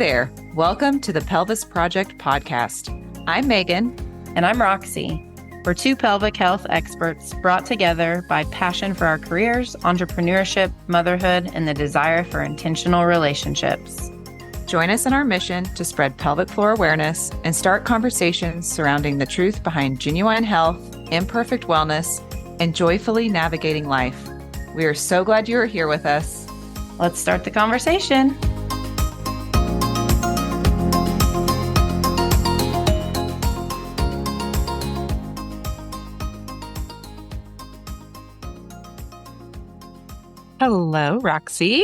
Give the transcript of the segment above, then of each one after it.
there. Welcome to the Pelvis Project podcast. I'm Megan. And I'm Roxy. We're two pelvic health experts brought together by passion for our careers, entrepreneurship, motherhood, and the desire for intentional relationships. Join us in our mission to spread pelvic floor awareness and start conversations surrounding the truth behind genuine health, imperfect wellness, and joyfully navigating life. We are so glad you are here with us. Let's start the conversation. Hello, Roxy.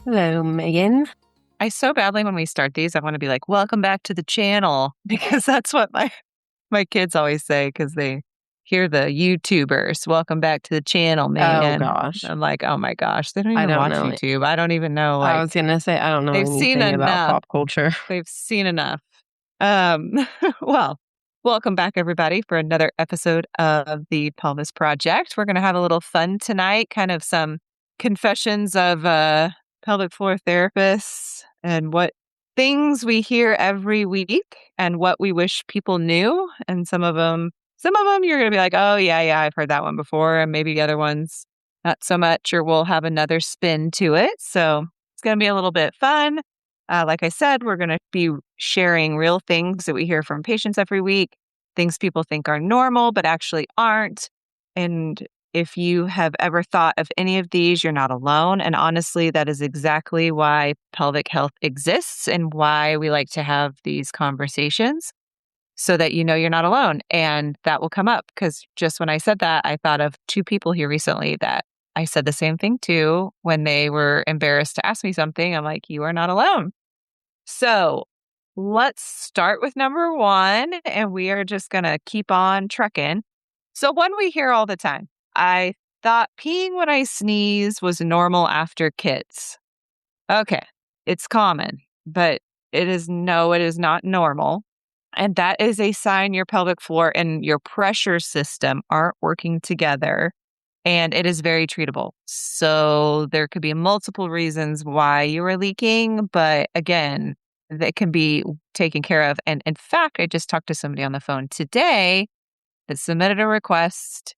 Hello, Megan. I so badly when we start these, I want to be like, welcome back to the channel, because that's what my kids always say, because they hear the YouTubers. Welcome back to the channel, Megan. Oh, gosh. I'm like, oh my gosh, they don't even don't watch know. YouTube. I don't even know. I was going to say, I don't know anything about pop culture. They've seen enough. Well, welcome back, everybody, for another episode of the Pelvis Project. We're going to have a little fun tonight, kind of some confessions of pelvic floor therapists and what things we hear every week and what we wish people knew. And some of them you're going to be like, oh, yeah, I've heard that one before. And maybe the other ones, not so much, or we'll have another spin to it. So it's going to be a little bit fun. Like I said, we're going to be sharing real things that we hear from patients every week, things people think are normal, but actually aren't. And if you have ever thought of any of these, you're not alone. And honestly, that is exactly why pelvic health exists and why we like to have these conversations, so that you know you're not alone. And that will come up, because just when I said that, I thought of two people here recently that I said the same thing to when they were embarrassed to ask me something. I'm like, you are not alone. So let's start with number one, and we are just going to keep on trucking. So one we hear all the time. I thought peeing when I sneeze was normal after kids. Okay, it's common, but it is not normal. And that is a sign your pelvic floor and your pressure system aren't working together. And it is very treatable. So there could be multiple reasons why you are leaking, but again, that can be taken care of. And in fact, I just talked to somebody on the phone today that submitted a request.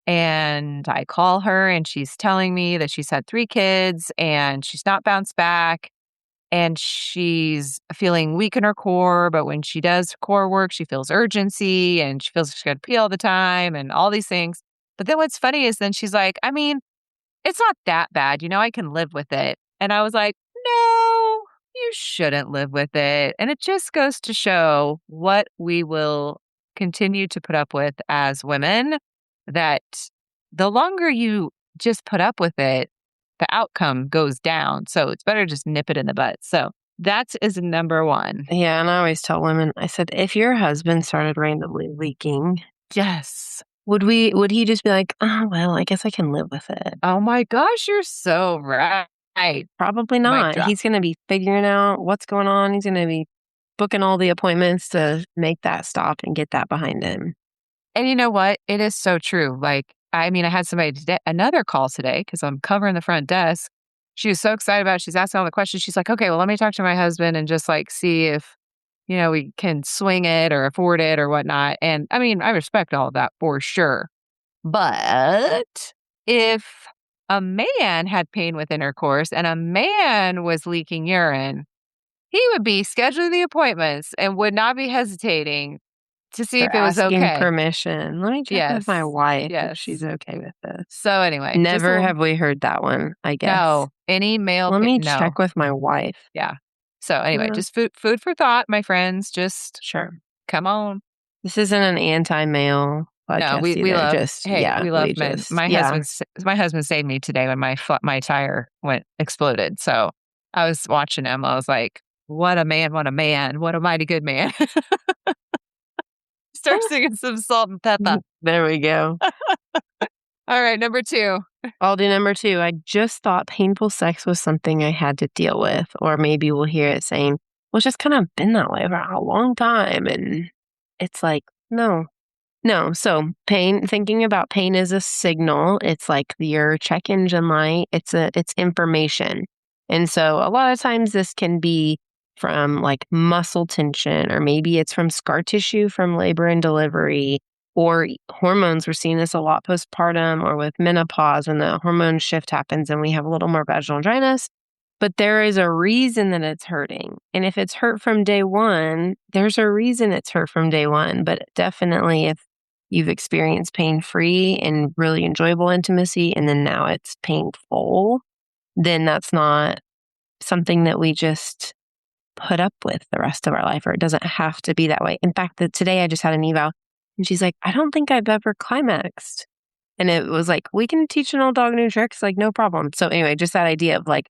And I call her and she's telling me that she's had 3 kids and she's not bounced back. And she's feeling weak in her core, but when she does core work, she feels urgency and she feels she's got to pee all the time and all these things. But then what's funny is then she's like, I mean, it's not that bad. I can live with it. And I was like, no, you shouldn't live with it. And it just goes to show what we will continue to put up with as women, that the longer you just put up with it, the outcome goes down. So it's better just nip it in the butt. So that is number one. Yeah, and I always tell women, I said, if your husband started randomly leaking, yes, would he just be like, oh, well, I guess I can live with it? Oh my gosh, you're so right. Probably not. He's going to be figuring out what's going on. He's going to be booking all the appointments to make that stop and get that behind him. And you know what? It is so true. I had somebody today, another call today, because I'm covering the front desk. She was so excited about it. She's asking all the questions. She's like, okay, well, let me talk to my husband and just see if, we can swing it or afford it or whatnot. And I respect all of that for sure. But if a man had pain with intercourse and a man was leaking urine, he would be scheduling the appointments and would not be hesitating to see if it was okay. Asking permission. Let me check with my wife if she's okay with this. So anyway. Never have we heard that one, I guess. No. Any male. Let me check with my wife. Yeah. So anyway, just food for thought, my friends. Just come on. This isn't an anti-male podcast. No, we love. We love men. Just, my husband saved me today when my tire exploded. So I was watching him. I was like, what a man, what a mighty good man. Start singing some Salt and Pepper. There we go. All right, number 2. I'll do number 2. I just thought painful sex was something I had to deal with. Or maybe we'll hear it saying, well, it's just kind of been that way for a long time. And it's like, no. So thinking about pain as a signal, it's like your check engine light. It's information. And so a lot of times this can be from like muscle tension, or maybe it's from scar tissue from labor and delivery, or hormones. We're seeing this a lot postpartum or with menopause when the hormone shift happens and we have a little more vaginal dryness. But there is a reason that it's hurting. And if it's hurt from day one, there's a reason it's hurt from day one. But definitely, if you've experienced pain free and really enjoyable intimacy, and then now it's painful, then that's not something that we just put up with the rest of our life, or it doesn't have to be that way. In fact, today I just had an eval and she's like, I don't think I've ever climaxed. And it was like, we can teach an old dog new tricks, like no problem. So anyway, just that idea of like,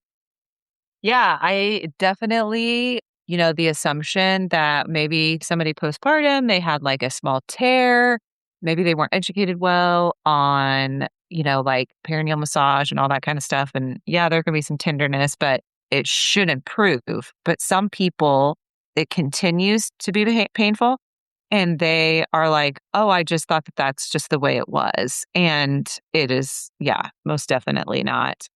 Yeah, I definitely, the assumption that maybe somebody postpartum, they had like a small tear. Maybe they weren't educated well on, like perineal massage and all that kind of stuff. And yeah, there can be some tenderness, but it should improve. But some people, it continues to be painful. And they are like, oh, I just thought that that's just the way it was. And it is, yeah, most definitely not.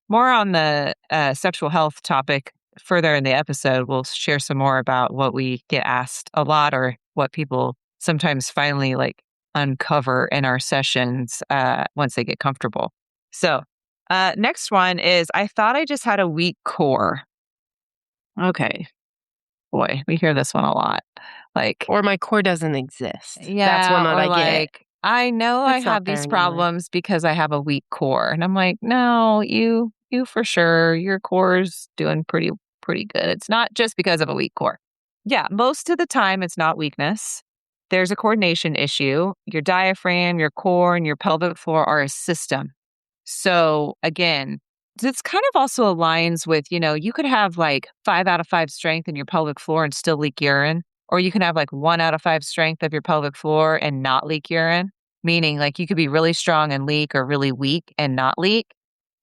More on the sexual health topic further in the episode. We'll share some more about what we get asked a lot or what people sometimes finally like uncover in our sessions once they get comfortable. So, next one is I thought I just had a weak core. Okay. Boy, we hear this one a lot. Like, or my core doesn't exist. That's one yeah, that or I get. like, I know I It's not have there these anymore. problems because I have a weak core. And I'm like, no, you for sure, your core's doing pretty good. It's not just because of a weak core. Yeah, most of the time it's not weakness. There's a coordination issue. Your diaphragm, your core, and your pelvic floor are a system. So again, this kind of also aligns with, you could have like 5 out of 5 strength in your pelvic floor and still leak urine. Or you can have like 1 out of 5 strength of your pelvic floor and not leak urine, meaning like you could be really strong and leak or really weak and not leak.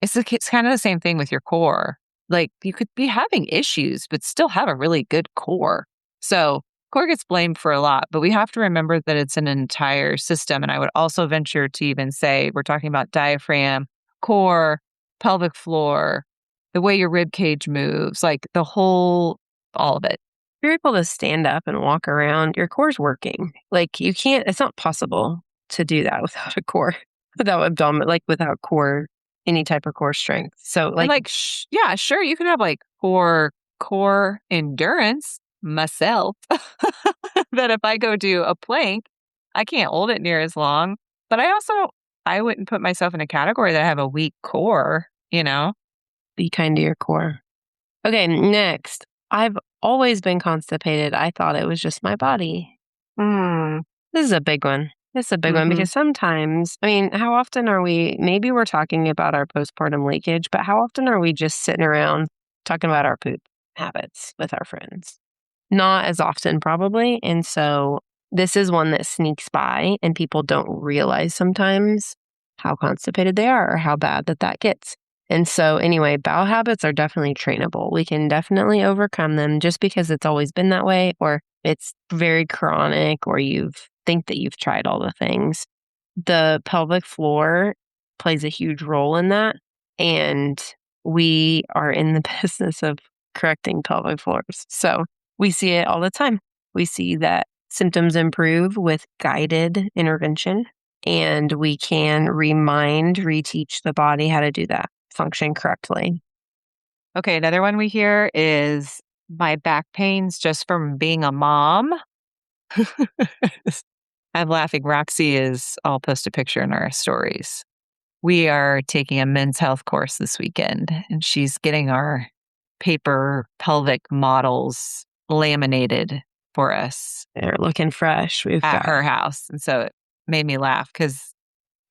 It's kind of the same thing with your core. Like you could be having issues, but still have a really good core. So core gets blamed for a lot, but we have to remember that it's an entire system. And I would also venture to even say we're talking about diaphragm, core, pelvic floor, the way your rib cage moves, like all of it. If you're able to stand up and walk around, your core's working. Like you can't, it's not possible to do that without a core, without abdomen, like without core, any type of core strength. So And like, like, yeah, sure, you can have like core endurance myself. That if I go do a plank, I can't hold it near as long. But I wouldn't put myself in a category that I have a weak core, you know? be kind to your core. Okay, next. I've always been constipated. I thought it was just my body. Mm. This is a big one. This is a big one Hmm. because sometimes, I mean, how often are we, maybe we're talking about our postpartum leakage, but how often are we just sitting around talking about our poop habits with our friends? Not as often, probably. And so this is one that sneaks by, and people don't realize sometimes how constipated they are or how bad that gets. And so, anyway, bowel habits are definitely trainable. We can definitely overcome them just because it's always been that way, or it's very chronic, or you think that you've tried all the things. The pelvic floor plays a huge role in that. And we are in the business of correcting pelvic floors. So we see it all the time. We see that symptoms improve with guided intervention, and we can reteach the body how to do that function correctly. Okay, another one we hear is my back pains just from being a mom. I'm laughing. Roxy is, I'll post a picture in our stories. We are taking a men's health course this weekend, and she's getting our paper pelvic models laminated for us They're looking fresh. We've at got her house. And so it made me laugh because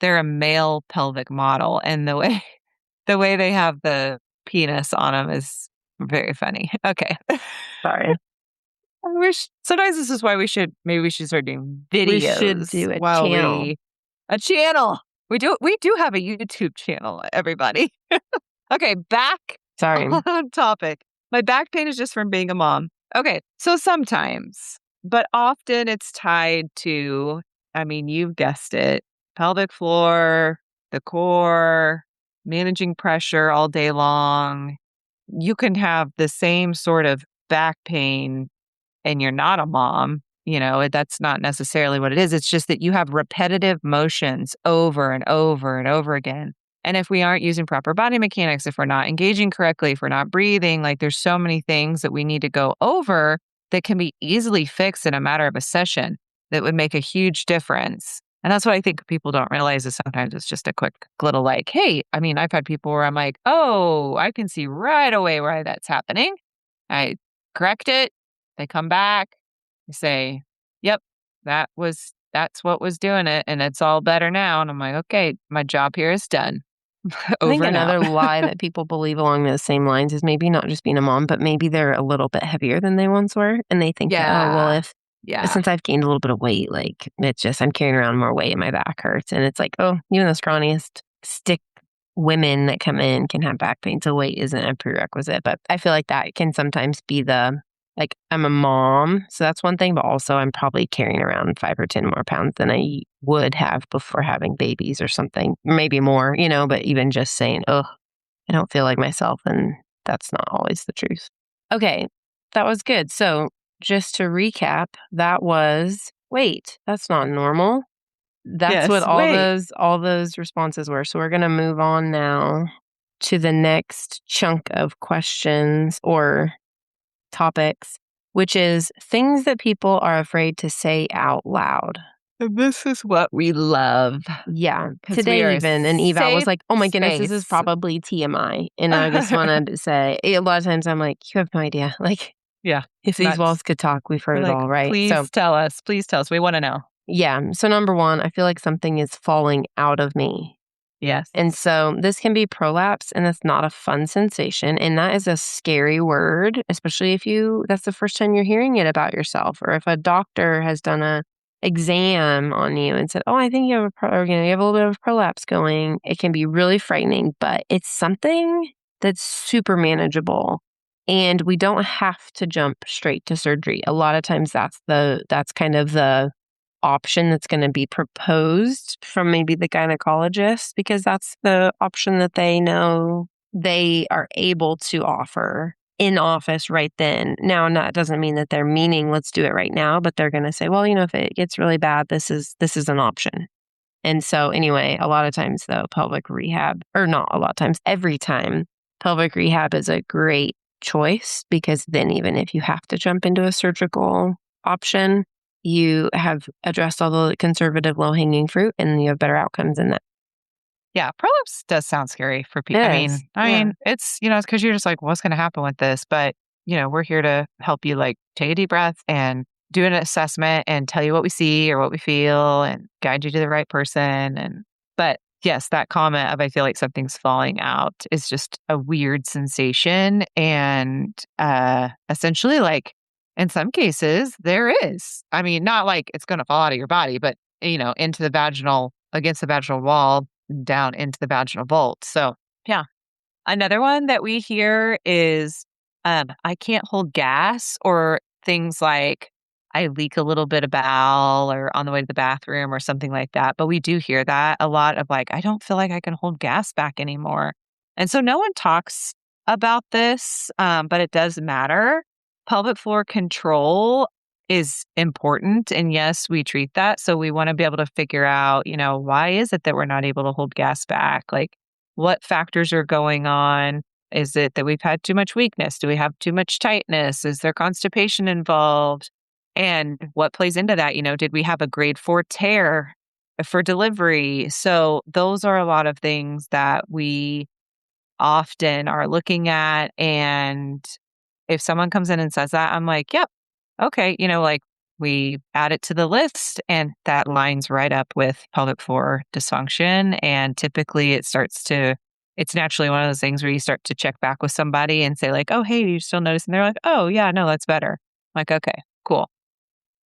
they're a male pelvic model, and the way they have the penis on them is very funny. Okay. sorry. I wish sometimes this is why maybe we should start doing We should videos do a while channel. a channel. We do have a YouTube channel, everybody. Okay, back Sorry. on topic. My back pain is just from being a mom. Okay, so sometimes, but often it's tied to, I mean, you've guessed it, pelvic floor, the core, managing pressure all day long. You can have the same sort of back pain and you're not a mom, that's not necessarily what it is. It's just that you have repetitive motions over and over and over again. And if we aren't using proper body mechanics, if we're not engaging correctly, if we're not breathing, like there's so many things that we need to go over that can be easily fixed in a matter of a session that would make a huge difference. And that's what I think people don't realize is sometimes it's just a quick little like, hey, I mean, I've had people where I'm like, oh, I can see right away why that's happening. I correct it. They come back. They say, yep, that's what was doing it. And it's all better now. And I'm like, okay, my job here is done. I think Over and out. another lie that people believe along those same lines is maybe not just being a mom, but maybe they're a little bit heavier than they once were. And they think that, oh, well, Yeah. if Yeah. since I've gained a little bit of weight, like it's just I'm carrying around more weight and my back hurts. And it's like, oh, even the scrawniest stick women that come in can have back pain. So weight isn't a prerequisite. But I feel like that can sometimes be like I'm a mom. So that's one thing. But also I'm probably carrying around 5 or 10 more pounds than I would have before having babies or something, maybe more, but even just saying, oh, I don't feel like myself. And that's not always the truth. Okay. That was good. So just to recap, that was wait, that's not normal. That's what Yes. Wait. all those responses were. So we're going to move on now to the next chunk of questions or topics, which is things that people are afraid to say out loud. This is what we love Yeah. because we Today, are a even, an eval was safe like, oh my goodness, this is space. probably TMI. And I just wanted to say, a lot of times I'm like, you have no idea. Like, Yeah. if these That's, walls could talk, we've heard we're it like, all, right? So, please tell us. Please tell us. We want to know. yeah. So, number one, I feel like something is falling out of me. Yes. And so this can be prolapse, and that's not a fun sensation. And that is a scary word, especially if that's the first time you're hearing it about yourself, or if a doctor has done a exam on you and said, oh, I think you have you have a little bit of prolapse going. It can be really frightening, but it's something that's super manageable. And we don't have to jump straight to surgery. A lot of times that's kind of the option that's going to be proposed from maybe the gynecologist because that's the option that they know they are able to offer in office right then. Now, that doesn't mean that they're meaning let's do it right now, but they're going to say, well, if it gets really bad, this is an option. And so anyway, a lot of times though, pelvic rehab, or not a lot of times, every time pelvic rehab is a great choice because then even if you have to jump into a surgical option, you have addressed all the conservative low-hanging fruit and you have better outcomes in that. Yeah, prolapse does sound scary for people. It I is. mean, Yeah. it's it's because you're just like, what's going to happen with this? But we're here to help you like take a deep breath and do an assessment and tell you what we see or what we feel and guide you to the right person. But yes, that comment of I feel like something's falling out is just a weird sensation, and essentially, like in some cases, there is. I mean, not like it's going to fall out of your body, but into the vaginal against the vaginal wall down into the vaginal vault. So, yeah. Another one that we hear is I can't hold gas, or things like I leak a little bit of bowel or on the way to the bathroom or something like that. But we do hear that a lot of like, I don't feel like I can hold gas back anymore. And so no one talks about this, but it does matter. Pelvic floor control is important. And yes, we treat that. So we want to be able to figure out, why is it that we're not able to hold gas back? Like, what factors are going on? Is it that we've had too much weakness? Do we have too much tightness? Is there constipation involved? And what plays into that? Did we have a grade 4 tear for delivery? So those are a lot of things that we often are looking at. And if someone comes in and says that, I'm like, yep, okay, like we add it to the list and that lines right up with pelvic floor dysfunction. And typically it's naturally one of those things where you start to check back with somebody and say like, oh, hey, you still notice? And they're like, oh yeah, no, that's better. I'm like, okay, cool.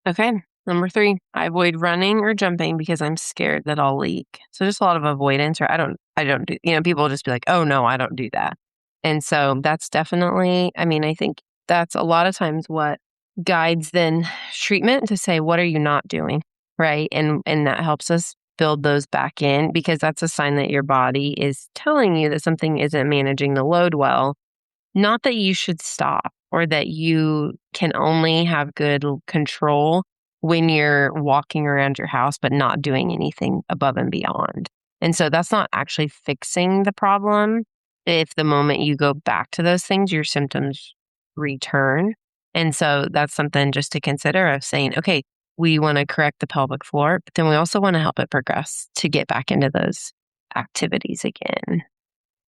Okay. Number 3, I avoid running or jumping because I'm scared that I'll leak. So just a lot of avoidance, or I don't do, people will just be like, oh no, I don't do that. And so that's definitely, I think that's a lot of times what guides then treatment to say, what are you not doing? Right. And that helps us build those back in because that's a sign that your body is telling you that something isn't managing the load well. Not that you should stop. or that you can only have good control when you're walking around your house, but not doing anything above and beyond. And so that's not actually fixing the problem. If the moment you go back to those things, your symptoms return. And so that's something just to consider of saying, okay, we want to correct the pelvic floor, but then we also want to help it progress to get back into those activities again.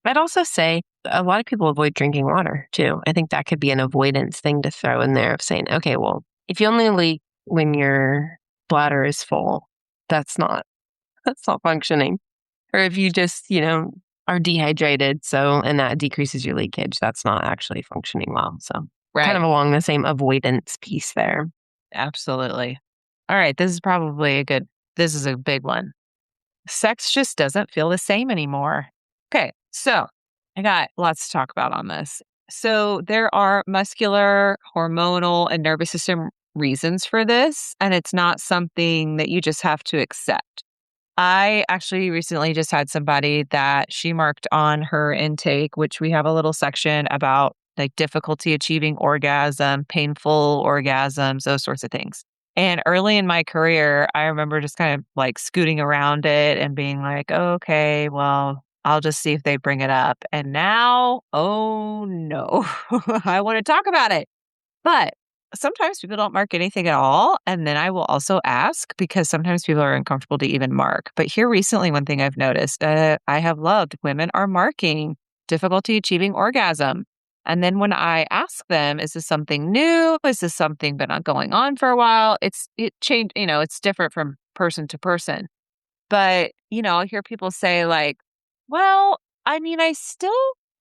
I'd also say a lot of people avoid drinking water too. I think that could be an avoidance thing to throw in there of saying, okay, well, if you only leak when your bladder is full, that's not functioning. Or if you just, are dehydrated, and that decreases your leakage, that's not actually functioning well. So kind of Right. along the same avoidance piece there. Absolutely. All right. This is a big one. Sex just doesn't feel the same anymore. Okay. So I got lots to talk about on this. So there are muscular, hormonal, and nervous system reasons for this. And it's not something that you just have to accept. I actually recently just had somebody that she marked on her intake, which we have a little section about like difficulty achieving orgasm, painful orgasms, those sorts of things. And early in my career, I remember just kind of like scooting around it and being like, okay, well, I'll just see if they bring it up. And now, oh no, I want to talk about it. But sometimes people don't mark anything at all, and then I will also ask because sometimes people are uncomfortable to even mark. But here recently, one thing I've noticed, I have loved women are marking difficulty achieving orgasm. And then when I ask them, is this something new? Is this something been going on for a while? It changed, it's different from person to person. But, I hear people say like, well, I mean, I still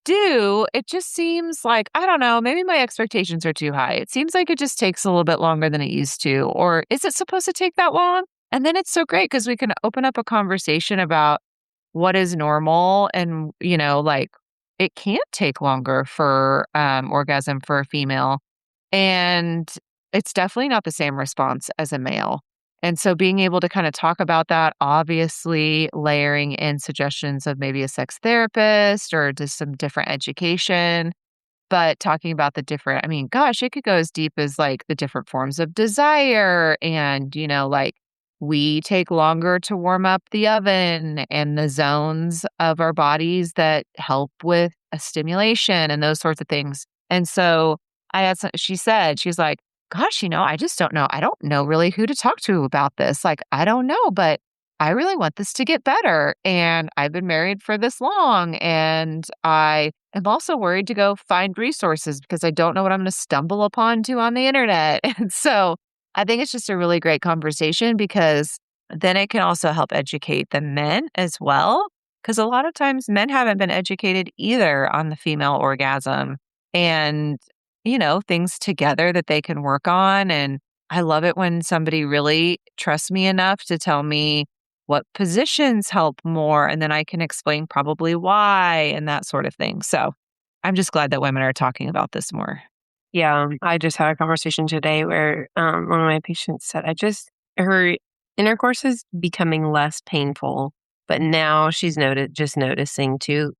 do. It just seems like, I don't know, maybe my expectations are too high. It seems like it just takes a little bit longer than it used to. Or is it supposed to take that long? And then it's so great because we can open up a conversation about what is normal and, like it can't take longer for orgasm for a female. And it's definitely not the same response as a male. And so being able to kind of talk about that, obviously layering in suggestions of maybe a sex therapist or just some different education, but talking about the different, I mean, gosh, it could go as deep as like the different forms of desire and, like we take longer to warm up the oven and the zones of our bodies that help with a stimulation and those sorts of things. And so she said, she's like, gosh, I just don't know. I don't know really who to talk to about this. Like, I don't know, but I really want this to get better. And I've been married for this long. And I'm also worried to go find resources because I don't know what I'm going to stumble upon to on the internet. And so I think it's just a really great conversation because then it can also help educate the men as well. Because a lot of times men haven't been educated either on the female orgasm and, things together that they can work on. And I love it when somebody really trusts me enough to tell me what positions help more. And then I can explain probably why and that sort of thing. So I'm just glad that women are talking about this more. Yeah, I just had a conversation today where one of my patients said, her intercourse is becoming less painful, but now she's just noticing too.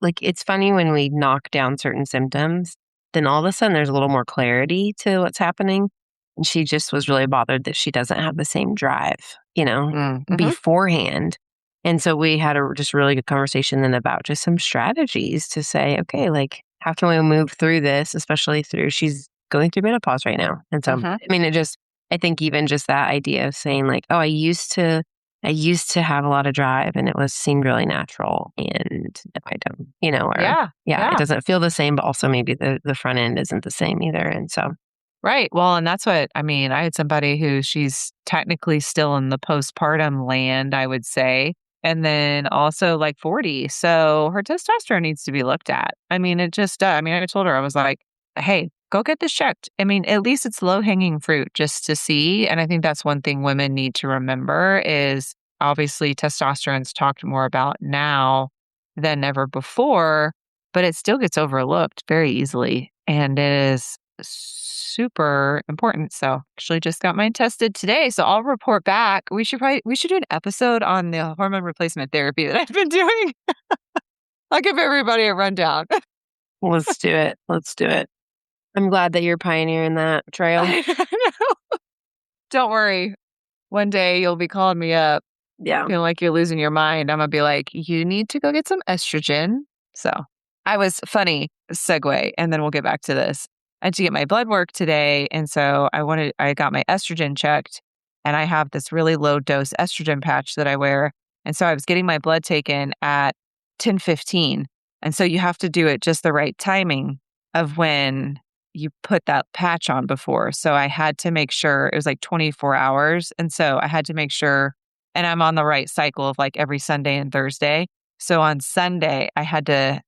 Like, it's funny when we knock down certain symptoms, then all of a sudden there's a little more clarity to what's happening. And she just was really bothered that she doesn't have the same drive, Mm-hmm. beforehand. And so we had a just really good conversation then about just some strategies to say, okay, like, how can we move through this, especially she's going through menopause right now. And so, Mm-hmm. I mean, I think even just that idea of saying like, oh, I used to have a lot of drive and seemed really natural. And now I don't, or Yeah. yeah, it Yeah. doesn't feel the same, but also maybe the front end isn't the same either. And so, Right. Well, and that's what I mean. I had somebody who she's technically still in the postpartum land, I would say, and then also like 40. So her testosterone needs to be looked at. I mean, it just, I mean, I told her, I was like, hey, go get this checked. I mean, at least it's low hanging fruit just to see. And I think that's one thing women need to remember is obviously testosterone's talked more about now than ever before, but it still gets overlooked very easily. And it is super important. So actually just got mine tested today. So I'll report back. We should do an episode on the hormone replacement therapy that I've been doing. I'll give everybody a rundown. let's do it. Let's do it. I'm glad that you're pioneering that trail. I know. Don't worry. One day you'll be calling me up, Yeah. feeling like you're losing your mind. I'm gonna be like, you need to go get some estrogen. So I was funny segue, and then we'll get back to this. I had to get my blood work today. And so I got my estrogen checked, and I have this really low dose estrogen patch that I wear. And so I was getting my blood taken at 10:15. And so you have to do it just the right timing of when you put that patch on before. So I had to make sure it was like 24 hours. And so I had to make sure, and I'm on the right cycle of like every Sunday and Thursday. So on Sunday, I had to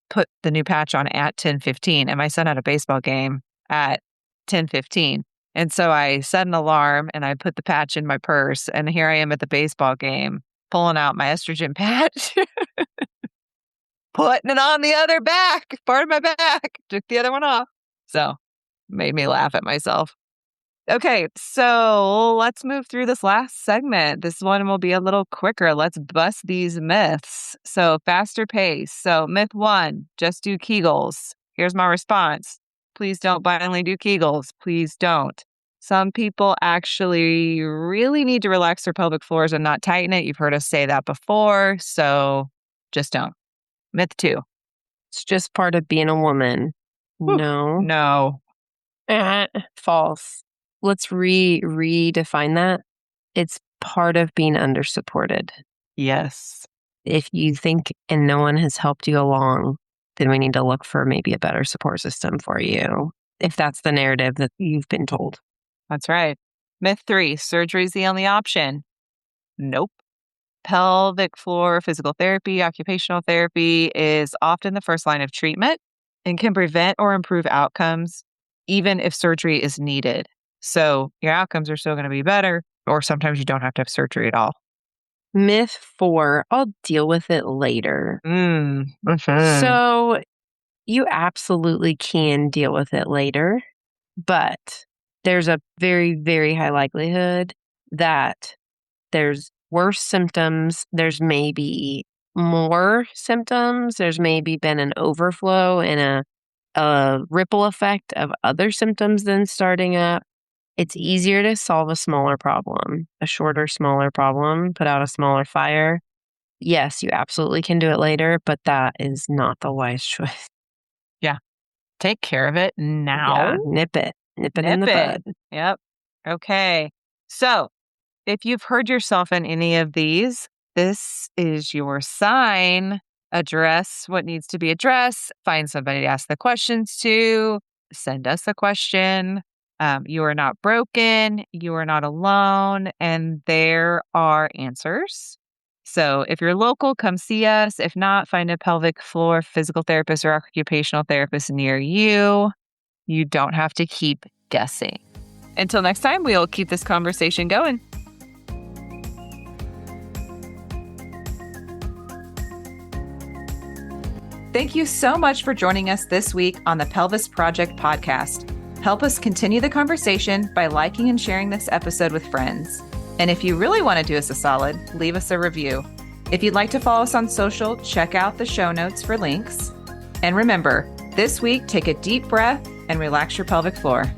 put the new patch on at 10:15, and my son had a baseball game at 10:15. And so I set an alarm and I put the patch in my purse, and here I am at the baseball game pulling out my estrogen patch, putting it on the other back, part of my back, took the other one off. So made me laugh at myself. Okay, so let's move through this last segment. This one will be a little quicker. Let's bust these myths. So, faster pace. So, myth one, just do Kegels. Here's my response. Please don't blindly do Kegels. Please don't. Some people actually really need to relax their pelvic floors and not tighten it. You've heard us say that before. So, just don't. Myth two. It's just part of being a woman. Whew. No. No. False. Let's redefine that. It's part of being undersupported. Yes. If you think and no one has helped you along, then we need to look for maybe a better support system for you, if that's the narrative that you've been told. That's right. Myth three, surgery is the only option. Nope. Pelvic floor physical therapy, occupational therapy is often the first line of treatment and can prevent or improve outcomes, even if surgery is needed. So your outcomes are still going to be better, or sometimes you don't have to have surgery at all. Myth four, I'll deal with it later. Mm-hmm. So you absolutely can deal with it later, but there's a very, very high likelihood that there's worse symptoms. There's maybe more symptoms. There's maybe been an overflow and a ripple effect of other symptoms then starting up. It's easier to solve a smaller problem, a shorter, smaller problem, put out a smaller fire. Yes, you absolutely can do it later, but that is not the wise choice. Yeah. Take care of it now. Yeah, nip it in the bud. Yep. Okay. So if you've heard yourself in any of these, this is your sign. Address what needs to be addressed. Find somebody to ask the questions to. Send us a question. You are not broken. You are not alone. And there are answers. So if you're local, come see us. If not, find a pelvic floor physical therapist or occupational therapist near you. You don't have to keep guessing. Until next time, we'll keep this conversation going. Thank you so much for joining us this week on the Pelvis Project podcast. Help us continue the conversation by liking and sharing this episode with friends. And if you really want to do us a solid, leave us a review. If you'd like to follow us on social, check out the show notes for links. And remember, this week, take a deep breath and relax your pelvic floor.